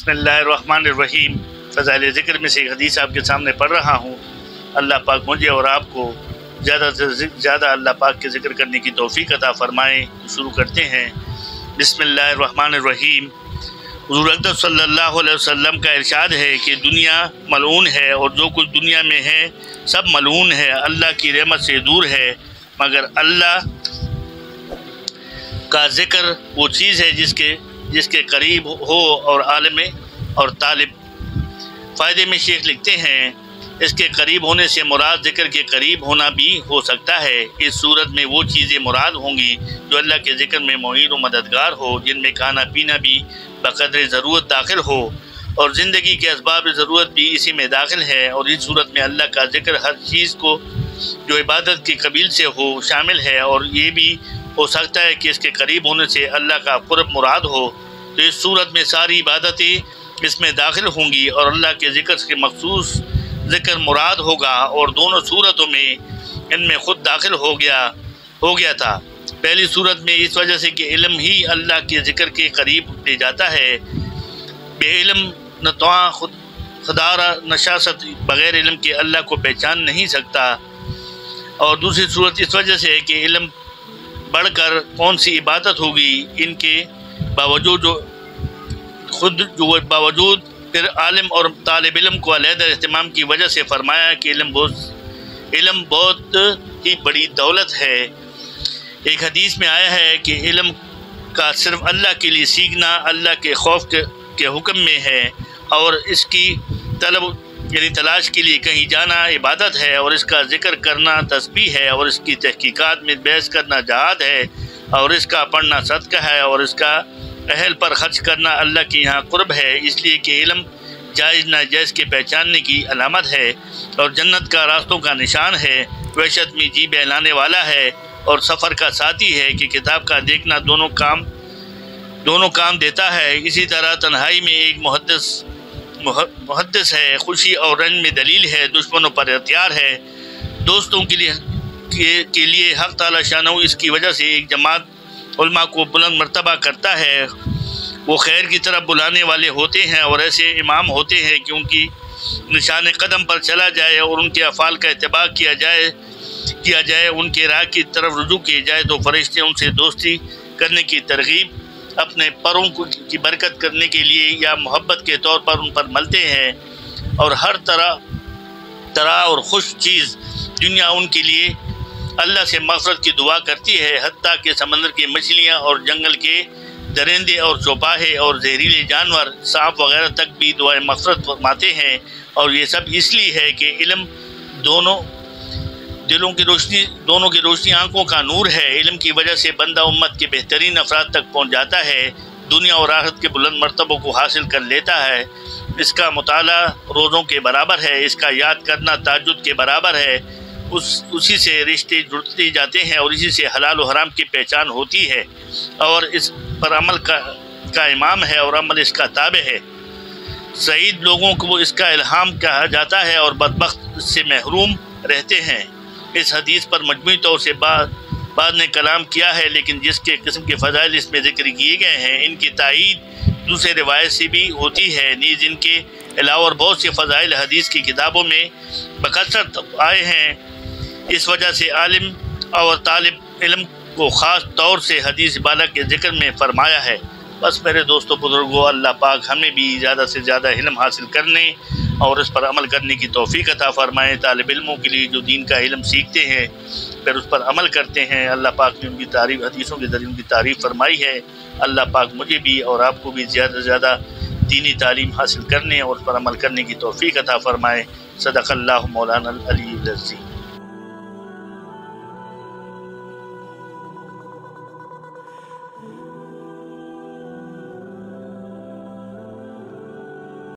بسم اللہ الرحمن الرحیم۔ فضائل ذکر میں سے ایک حدیث آپ کے سامنے پڑھ رہا ہوں۔ اللہ پاک مجھے اور آپ کو زیادہ سے زیادہ اللہ پاک کے ذکر کرنے کی توفیق عطا فرمائے۔ شروع کرتے ہیں۔ بسم اللہ الرحمن الرحیم۔ حضور اقدس صلی اللہ علیہ وسلم کا ارشاد ہے کہ دنیا ملعون ہے اور جو کچھ دنیا میں ہے سب ملعون ہے، اللہ کی رحمت سے دور ہے، مگر اللہ کا ذکر وہ چیز ہے جس کے قریب ہو اور عالم اور طالب۔ فائدے میں شیخ لکھتے ہیں، اس کے قریب ہونے سے مراد ذکر کے قریب ہونا بھی ہو سکتا ہے۔ اس صورت میں وہ چیزیں مراد ہوں گی جو اللہ کے ذکر میں معین و مددگار ہو، جن میں کھانا پینا بھی بقدر ضرورت داخل ہو اور زندگی کے اسباب ضرورت بھی اسی میں داخل ہے، اور اس صورت میں اللہ کا ذکر ہر چیز کو جو عبادت کے قبیل سے ہو شامل ہے، اور یہ بھی ہو سکتا ہے کہ اس کے قریب ہونے سے اللہ کا قرب مراد ہو، تو اس صورت میں ساری عبادتیں اس میں داخل ہوں گی اور اللہ کے ذکر کے مخصوص ذکر مراد ہوگا، اور دونوں صورتوں میں ان میں خود داخل ہو گیا تھا۔ پہلی صورت میں اس وجہ سے کہ علم ہی اللہ کے ذکر کے قریب لے جاتا ہے، بے علم نہ تواں خدارہ نشاست بغیر علم کے اللہ کو پہچان نہیں سکتا، اور دوسری صورت اس وجہ سے ہے کہ علم بڑھ کر کون سی عبادت ہوگی، ان کے باوجود پھر عالم اور طالب علم کو علیحدہ اہتمام کی وجہ سے فرمایا کہ علم بہت ہی بڑی دولت ہے۔ ایک حدیث میں آیا ہے کہ علم کا صرف اللہ کے لیے سیکھنا اللہ کے خوف کے حکم میں ہے، اور اس کی طلب یعنی تلاش کے لیے کہیں جانا عبادت ہے، اور اس کا ذکر کرنا تسبیح ہے، اور اس کی تحقیقات میں بحث کرنا جہاد ہے، اور اس کا پڑھنا صدقہ ہے، اور اس کا اہل پر خرچ کرنا اللہ کے یہاں قرب ہے، اس لیے کہ علم جائز ناجائز کے پہچاننے کی علامت ہے اور جنت کا راستوں کا نشان ہے، وحشت میں جی بہلانے والا ہے اور سفر کا ساتھی ہے کہ کتاب کا دیکھنا دونوں کام دیتا ہے۔ اسی طرح تنہائی میں ایک محدث ہے، خوشی اور رنج میں دلیل ہے، دشمنوں پر ہتھیار ہے، دوستوں کے لیے حق تعالی شانہ اس کی وجہ سے ایک جماعت علماء کو بلند مرتبہ کرتا ہے، وہ خیر کی طرف بلانے والے ہوتے ہیں اور ایسے امام ہوتے ہیں کہ ان کی نشان قدم پر چلا جائے اور ان کے افعال کا اتباع کیا جائے، ان کے راہ کی طرف رجوع کیا جائے تو فرشتے ان سے دوستی کرنے کی ترغیب اپنے پروں کی برکت کرنے کے لیے یا محبت کے طور پر ان پر ملتے ہیں، اور ہر طرح اور خوش چیز دنیا ان کے لیے اللہ سے مغفرت کی دعا کرتی ہے، حتیٰ کہ سمندر کی مچھلیاں اور جنگل کے درندے اور چوپاہے اور زہریلے جانور سانپ وغیرہ تک بھی دعائیں مغفرت فرماتے ہیں، اور یہ سب اس لیے ہے کہ علم دونوں کی روشنی آنکھوں کا نور ہے۔ علم کی وجہ سے بندہ امت کے بہترین افراد تک پہنچ جاتا ہے، دنیا اور آخرت کے بلند مرتبوں کو حاصل کر لیتا ہے، اس کا مطالعہ روزوں کے برابر ہے، اس کا یاد کرنا تہجد کے برابر ہے، اسی سے رشتے جڑتے جاتے ہیں اور اسی سے حلال و حرام کی پہچان ہوتی ہے، اور اس پر عمل کا امام ہے اور عمل اس کا تابع ہے۔ سعید لوگوں کو اس کا الہام کہا جاتا ہے اور بدبخت اس سے محروم رہتے ہیں۔ اس حدیث پر مجموعی طور سے بعد نے کلام کیا ہے، لیکن جس کے قسم کے فضائل اس میں ذکر کیے گئے ہیں ان کی تائید دوسرے روایت سے بھی ہوتی ہے، نیز ان کے علاوہ اور بہت سے فضائل حدیث کی کتابوں میں بکثرت آئے ہیں۔ اس وجہ سے عالم اور طالب علم کو خاص طور سے حدیث بالا کے ذکر میں فرمایا ہے۔ بس میرے دوستوں بزرگوں، اللہ پاک ہمیں بھی زیادہ سے زیادہ علم حاصل کرنے اور اس پر عمل کرنے کی توفیق عطا فرمائے۔ طالب علموں کے لیے جو دین کا علم سیکھتے ہیں پھر اس پر عمل کرتے ہیں، اللہ پاک نے ان کی تعریف حدیثوں کے ذریعے ان کی تعریف فرمائی ہے۔ اللہ پاک مجھے بھی اور آپ کو بھی زیادہ سے زیادہ دینی تعلیم حاصل کرنے اور اس پر عمل کرنے کی توفیق عطا فرمائے۔ صدق اللہ مولانا العلی العظیم۔